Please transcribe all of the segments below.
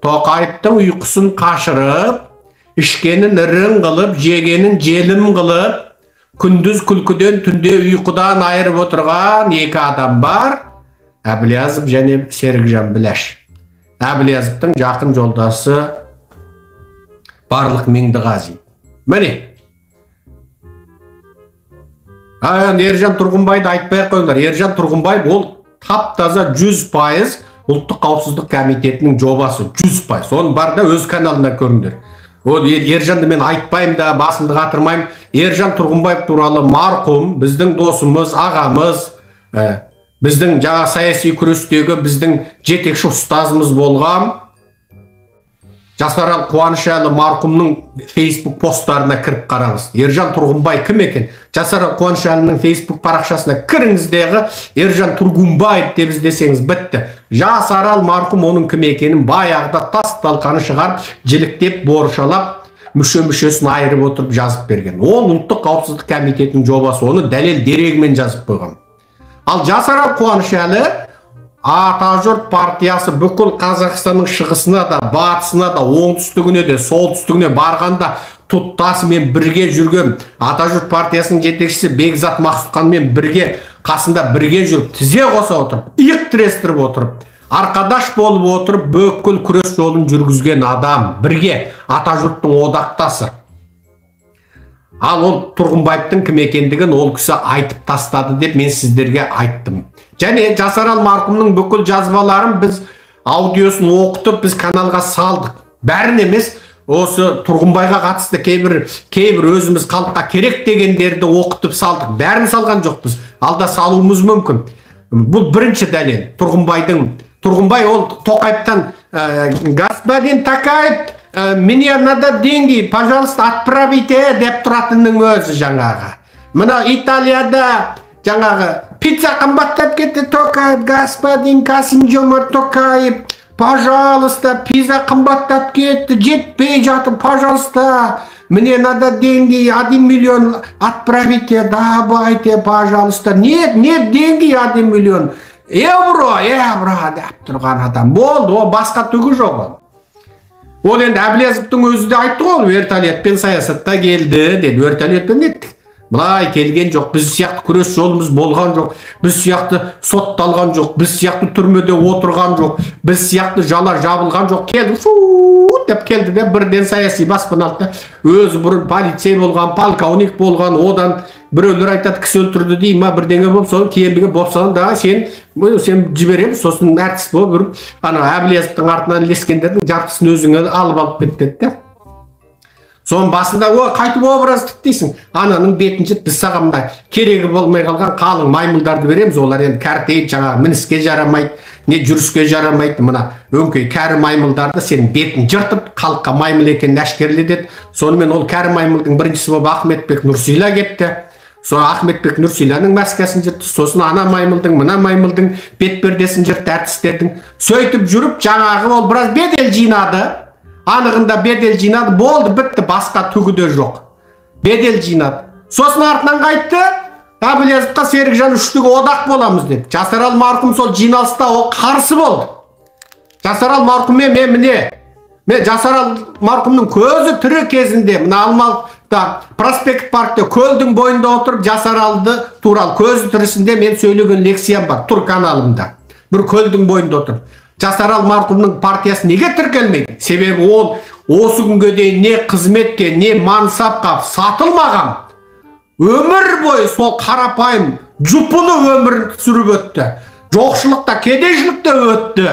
Тоқаевтың ұйқысын қашырып, ішкенін ірің қылып, жегенін желім қылып, күндіз күлкіден, түнде ұйқыдан айырып отырған екі адам бар. Әбілязов және Серікжан Біләш. Әбілязовтың жақын жолдасы Барлық Меңдіғазин. Міне. Ержан Тұрғынбайды айтпай қойыңдар. Ержан Тұрғынбай ол тап-таза 100% ұлттық қауіпсіздік комитетінің жобасы, 100%. Оның бар да өз каналына көріңдер. Ол Ержанды мен айтпайым да, басымды қатырмайым. Ержан Тұрғынбаев туралы марқұм, біздің досымыз, ағамыз, біздің жаңа саяси күрестегі біздің жетекші ұстазымыз болған Жасарал Қуанышәлі марқұмның Facebook посттарына кіріп қараңыз. Ержан Тұрғынбай кім екен? Жасарал Қуанышәлінің Facebook парақшасына кіріңіздегі Ержан Тұрғынбаев деп іздесеңіз бітті. Жасарал марқұм оның кім екенін баяғыда тас-талқаны шығарып, жіліктеп, боршалап, мүше-мүшесін айырып отырып жазып берген. Ол ұлттық қауіпсіздік комитетінің жобасы, оны дәлел дерегімен жазып қойған. Ал Жасарал Қуанышәлі Атажұрт партиясы бүкіл Қазақстанның шығысына да, батысына да, оңтүстігіне де, солтүстігіне барғанда тұттасымен бірге жүрген Атажұрт партиясының жетекшісі Бекзат Мақсұтханмен бірге, қасында бірге жүріп, тізе қоса отырып, иық тірестіріп отырып, арқадаш болып отырып, бүкіл күрес жолын жүргізген адам, бірге Атажұрттың одақтасы. Ал ол Тұрғынбаевтың кім екендігін ол кісі айтып тастады деп мен сіздерге айттым. Және Жасарал марқұмның бүкіл жазбаларын біз аудиосын оқытып, біз каналға салдық. Бәрін емес, осы Тұрғынбайға қатысты кейбір өзіміз халыққа керек дегендерді оқытып салдық. Бәрін салған жоқпыз. Алда салуымыз мүмкін. Бұл бірінші дәлел. Тұрғынбай ол Тоқаевтан господин Токаев, мне надо деньги, пожалуйста, отправите деп тұратынның өзі жаңағы. Мына Италияда жаңағы пицца қымбаттап кетті, Токаев, господин Қасым-Жомарт Тоқаев, пожалуйста, пицца қымбаттап кетті, жетпей жатыр, пожалуйста, мне надо деньги, 1 миллион отправите, давайте, пожалуйста. Нет деньги, 1 миллион. Евро деп тұрған адам. Болды, ол басқа түгі жоқ. Ол енді Әбілязовтың өзі де айтты ғой, вертолетпен саясатта келді деді. Вертолетпен еттік. Бұлай келген жоқ, біз сияқты күрес жолымыз болған жоқ, біз сияқты сотталған жоқ, біз сияқты түрмеде отырған жоқ, біз сияқты жала жабылған жоқ. Келді, деп келді де бірден саяси баспана алды. Өзі бұрын полицей болған, полковник болған, одан біреулер айтады кісі өлтірді дей ма, бірдеңе болып, соның киелігі болып салын, да сен жіберем, сосын әртіс болып, Әбілязовтың артынан ілескендердің жартысын өзіңе алып кетті. Соның басында қайтып образ тіктейсің. Ананың бетін жет, біз саған керегі болмай қалған қалың маймылдарды береміз. Олар енді кәртейді, жаңағы мініске жарамайды, не жүріске жарамайды. Мына өңкей кәрі маймылдарды сенің бетін жыртып, халыққа маймыл екенін әшкереледі. Сонымен ол кәрі маймылдың біріншісі болып Ахметбек Нұрсила кетті. Сол Ахметбек Нұрсиланың маскасын жыртты. Сосын ана маймылдың, мына маймылдың бетпердесін жыртты әртістердің. Сөйтіп жүріп, жаңағы ол біраз бедел жинады. Анығында бедел жинады, болды, бітті, басқа түгі де жоқ. Бедел жинады. Сосын артынан қайтты, Әбілязовқа Серікжан үштігі одақ боламыз деді. Жасарал марқұм сол жиналыста ол қарсы болды. Жасарал марқұммен мен Жасарал марқұмның көзі тірі кезінде, мына Алматыда Проспект паркте көлдің бойында отырып, Жасаралды туралы көзі тірісінде мен сөйлеген лекциям бар, Тур каналымда. Бір көлдің бойында отырып. Жасарал марқұмның партиясы неге тіркелмейді? Себебі ол осы күнге дейін не қызметке, не мансапқа сатылмаған. Өмір бойы сол қарапайым, жұпыны өмір сүріп өтті. Жоқшылықта, кедейшілікте өтті.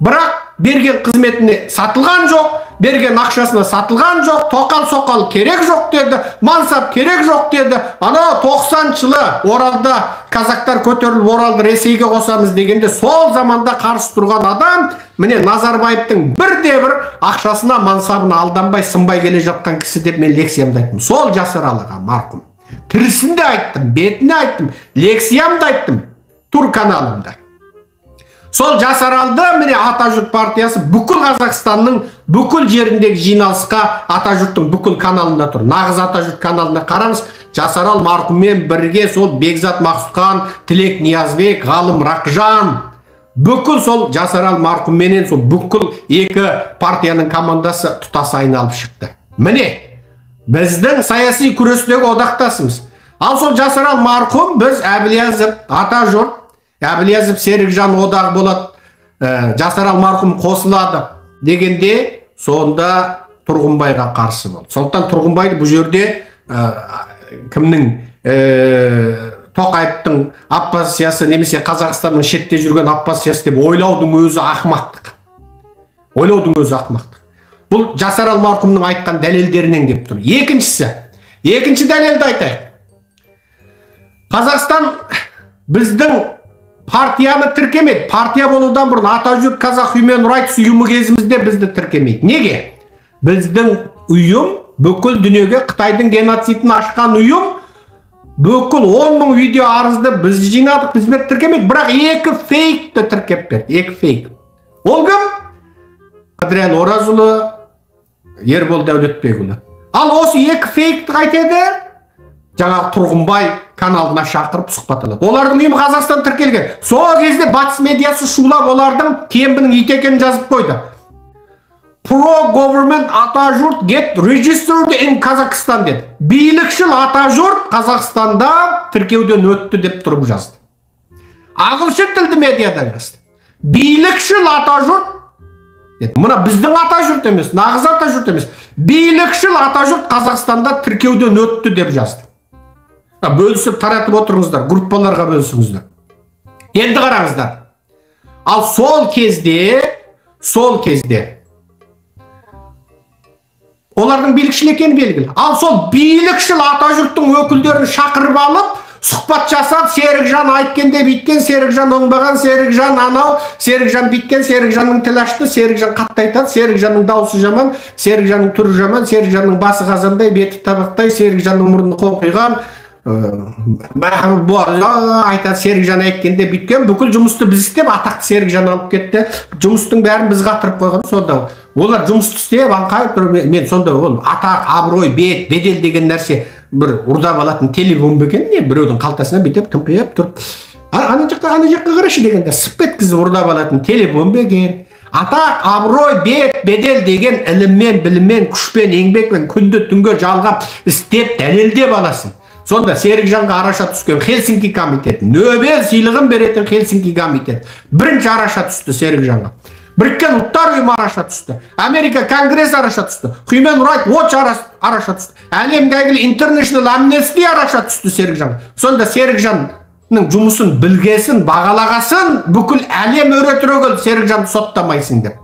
Бірақ берген қызметіне сатылған жоқ, берген ақшасына сатылған жоқ, тоқал-соқал керек жоқ деді, мансап керек жоқ деді. Ана 90 жылы Оралда казактар көтеріліп Оралды Ресейге қосамыз дегенде сол заманда қарсы тұрған адам, міне Назарбаевтың бірде-бір ақшасына, мансабына алданбай, сынбай келе жатқан кісі деп мен лекциямды айттым. Сол Жасаралға марқұм. Тірісінде айттым, бетіне айттым, лекциямды айттым, Тур каналымда. Сол Жасаралды міне Атажұрт партиясы бүкіл Қазақстанның бүкіл жеріндегі жиналысқа Атажұрттың бүкіл каналында тұр. Нағыз Атажұрт каналында қараңыз, Жасарал марқұммен бірге сол Бекзат Мақсұтхан, Тілек Ниязбек, Ғалым Рақжан, бүкіл сол Жасарал марқұм менен сол бүкіл екі партияның командасы тұтас айналып шықты. Міне, біздің саяси күрестегі одақтасымыз. Ал сол Жасарал марқұм біз Әбілязов, Атажұрт, Әбілязов Серікжан одағы болады, Жасарал марқұм қосылады дегенде сонда Тұрғынбайға қарсы болды. Сондықтан Тұрғынбайды бұл жерде кімнің Тоқаевтың оппозициясы немесе Қазақстанның шетте жүрген оппозициясы деп ойлаудың өзі ақымақтық. Ойлаудың өзі ақымақтық. Бұл Жасарал марқұмның айтқан дәлелдерінен деп тұр. Екінші дәлелді айтайық. Қазақстан біздің партияны тіркемейді. Партия болудан бұрын Атажұрт Қазақ Human Rights ұйымы кезімізде бізді тіркемейді. Неге? Біздің ұйым бүкіл дүниеге Қытайдың геноцидін ашқан ұйым, бүкіл 10 мың видео арызды біз жинадық, бізбен тіркемейді. Бірақ екі фейкті тіркеп берді. Екі фейк. Ол кім? Қыдырәлі Оразұлы, Ербол Дәулетбекұлы. Ал осы екі фейкті қайтеді? Жаңағы Тұрғынбай каналына шақырып сұхбат алады. Олардың ұйымы Қазақстан тіркелген. Сол кезде батыс медиасы шулап олардың кембінің ит екенін жазып қойды. Pro-government Атажұрт get registered in Kazakhstan деді. Билікшіл Атажұрт Қазақстанда тіркеуден өтті деп тұрып жазды. Ағылшын тілді медиада жазды. Билікшіл Атажұрт деді. Мұна біздің Атажұрт емес, нағыз Атажұрт емес. Билікшіл Атажұрт Қазақстанда тіркеуден өтті деп жазды. Бөлісіп таратып отырыңыздар, группаларға бөлісіңіздер. Енді қараңыздар. Ал сол кезде олардың билікшіл екені белгілі. Ал сол билікшіл Атажұрттың өкілдерін шақырып алып, сұхбат жасап, Серікжан айткенде биткен, Серікжан оңбаған, Серікжан анау, Серікжан биткен, Серікжанның тіл ашты, Серікжан қатты айтады, Серікжанның дауысы жаман, Серікжанның түрі жаман, Серікжанның басы қазандай, беті табақтай, Серікжанның мұрны қоңқиған, айтады, Серікжан айткенде биткен, бүкіл жұмысты біз істеп, атақты Серікжан алып кетті, жұмыстың бәрін біз қатырып қойған. Сонда олар жұмысты істеп, мен сонда ол атақ, абырой, бет, бедел деген нәрсе бір ұрдап алатын телефон бекен, біреудің қалтасына бүйтіп тымпиып тұрып, ана жаққа қарашы дегенде сып еткізіп ұрдап алатын телефон бекен. Атақ, абырой, бет, бедел деген іліммен, біліммен, күшпен, еңбекпен күнді түнге жалғап істеп дәлелдеп аласың. Сонда Серікжанға араша түскен Хельсинки комитеті, Нобель сыйлығын беретін Хельсинки комитеті бірінші араша түсті Серікжанға. Біріккен ұлттар ұйымы араша түсті. Америка Конгресс араша түсті. Human Rights Watch араша түсті. Әлемге әйгілі International Amnesty араша түсті Серікжанға. Сонда Серікжанның жұмысын білгесін, бағалағасын, бүкіл әлем өре түрегел Серікжанды соттамайсың деп.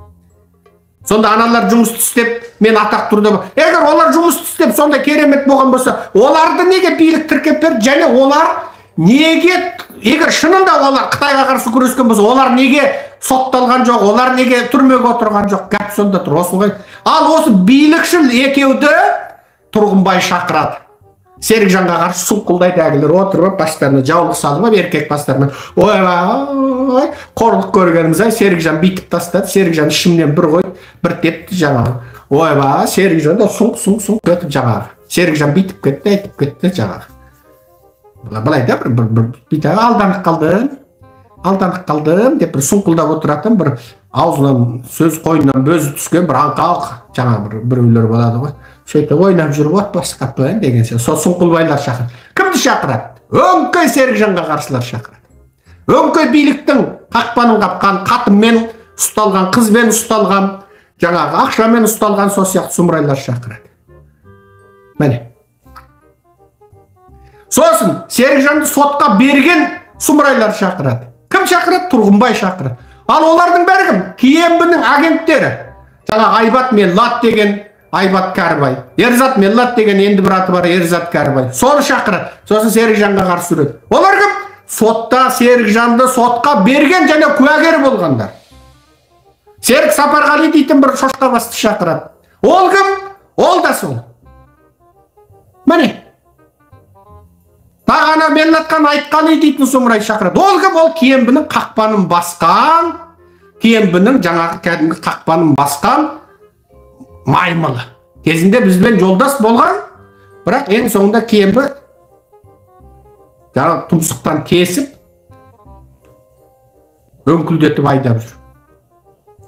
Сонда аналар жұмысты істеп, мен атақ тұрды. Егер олар жұмысты істеп, сонда керемет болған болса, оларды неге билік тіркеп берді? Және олар неге, егер шынында олар Қытайға қарсы күрескен болса, олар неге сотталған жоқ, олар неге түрмеге отырған жоқ? Гәп сонда тұр, осылай. Ал осы билікшіл екеуді Тұрғынбай шақырады. Серікжанға қарсы сұңқылдайды әгілер отырып, баштарына жаулық салып, еркек бастарына, ойбай, қорлық көргеніміз, Серікжан бүйтіп тастады, Серікжан ішімнен бір қойып, бір тепті жаңағы. Ойбай, Серікжан да сұң өтіп жаңағы. Серікжан бүйтіп кетті, айтып кетті жаңағы. Былай да бір бүйтіп алданып қалдым деп бір сұңқылдап отыратын, бір аузынан сөз қойынан бөзі түскен бір аңқалық жаңағы бір үйлер болады ғой. Сөйтіп ойнап жүріп отбасы қаппайын деген сияқты. Сол сұңқылбайлар шақырады. Кімді шақырады? Өңкей Серікжанға қарсылар шақырады. Өңкей биліктің қақпанын қапқан, қатынмен ұсталған, қызбен ұсталған, жаңағы ақшамен ұсталған сол сияқты сұмырайлар шақырады. Міне. Сосын Серікжанды сотқа берген сұмырайлар шақырады. Кім шақырады? Тұрғынбай шақырады. Ал олардың бәрі кім? Киембінің агенттері. Жаңағы Айбат Меллат деген Айбат Кәрібай. Ерзат Меллат деген енді бір аты бар, Ерзат Кәрібай. Соны шақырады. Сосын Серікжанға қарсы жүреді. Олар кім? Сотта Серікжанды сотқа берген және куәгер болғандар. Серік Сапарғали дейтін бір шошқа басты шақырады. Ол кім? Ол да сол. Міне. Тағана Меллатқан Айтқали дейтін сұмырай шақырады. Ол кім? Ол Киембінің қақпанын басқан, Киембінің жаңағы кәдімгі қақпанын басқан маймылы. Кезінде бізбен жолдас болған, бірақ ең соңында Киембі жаңағы тұмсықтан кесіп, Өңкілдетіп айдап жүр.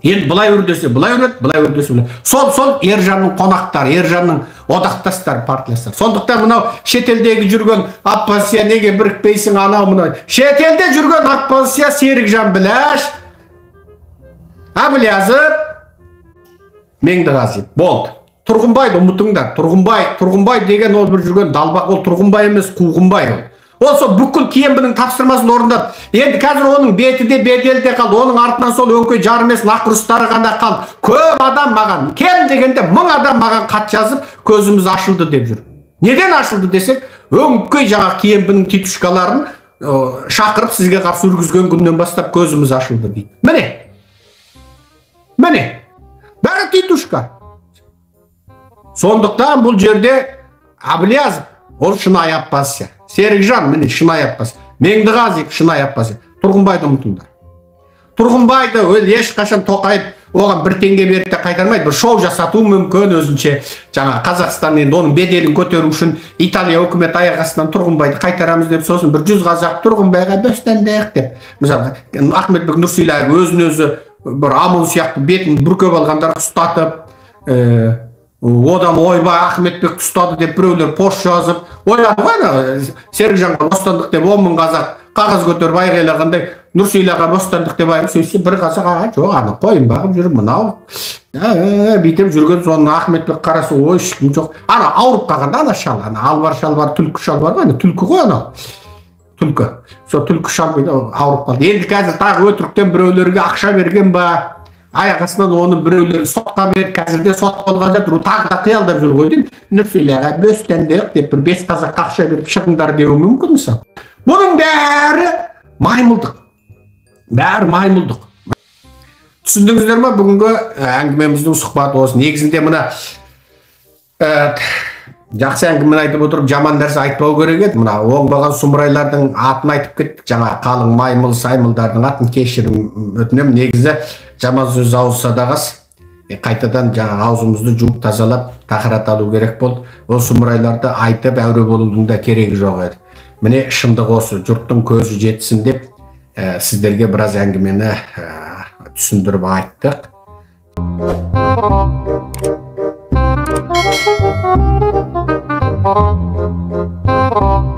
Енді бұлай үрдесе, бұлай үрет, бұлай үрдесе, бұлай. Сол Ержанның қонақтары, Ержанның одақтастары, партиястары. Сондықтан мынау шетелдегі жүрген оппозиция неге бірікпейсің анау мынау. Шетелде жүрген оппозиция Серікжан Біләш, Әбілязов, Меңдіғазиев. Болды. Тұрғынбайды ұмытыңдар. Тұрғынбай деген ол бір жүрген далбақ, ол Тұрғынбай емес, Қуғынбай ол. Ол сол бүкіл Кембінің тапсырмасын орындады. Енді қазір оның беті де беделі де қалды. Оның артынан сол өңкей жарымес лақұрыстары ғана қалды. Көп адам маған, кем дегенде 1000 адам маған хат жазып, көзіміз ашылды деп жүр. Неден ашылды десек, өңкей жаңа Кембінің титушкаларын шақырып сізге қарсы үргізген күннен бастап көзіміз ашылды дейді. Міне. Бәрі титушка. Сондықтан бұл жерде Әбілязов, ол шынайы оппозиция. Серікжан, міне шынайы оппозиция. Меңдіғазиев шынайы оппозиция. Тұрғынбайды ұмытыңдар. Тұрғынбайды ол ешқашан Тоқаев оған 1 теңге беріп те қайтармайды. Бір шоу жасату мүмкін өзінше. Жаңа Қазақстан енді оның беделін көтеру үшін Италия үкіметі аяқ астынан Тұрғынбайды қайтарамыз деп, сосын бір 100 қазақ Тұрғынбайға бөстендік деп. Мысалы, Ахметбек Нұрсилаев өзін-өзі бір амыл сияқты бетін бүркеп алғандар ұстатып, одан ойбай Ахметбек ұстады деп біреулер пост жазып, ойлады ғой, Серікжанға бостандық деп 10.000 қазақ қағаз көтеріп айғайлағандай, Нұрсилаға бостандық деп айғып сөйтсе, бір қазақ жоқ, аны қойын бағып жүріп, мынау бүйтіп жүрген, соны Ахметбек қарасы, ой, ешкім жоқ. Ана ауырып қалғанда, ана шал, ана албар шалбар, түлкі шалбар, ана түлкі ғой анау. Түлкі. Сол түлкі шал ауырып қалды. Енді қазір тағы өтіріктен біреулерге ақша берген ба, аяқ астынан оны біреулер сотқа беріп, қазірде сот болған жатыр, тағы да қиялдап жүр ғой деймін. Нұрсилаға бөстендік деп бір 5 қазақ ақша беріп шығыңдар деуі мүмкін мысалы. Бұның бәрі маймылдық. Түсіндіңіздер ме бүгінгі әңгімеміздің сұхбаты осы. Негізінде мына жақсы әңгімені айтып отырып, жаман нәрсе айтпау керек еді. Мына оңбаған сұмырайлардың атын айтып кеттік. Жаңа қалың маймыл саймылдардың атын кешірім өтінемін. Негізі жаман сөз ауызса да қас, қайтадан жаңа аузымызды жуып тазалап тақырат алу керек болды. Ол сұмырайларды айтып әуре болудың да керегі жоқ еді. Міне шындық осы, жұрттың көзі жетсін деп сіздерге біраз әңгімені түсіндіріп айттық. Thank you.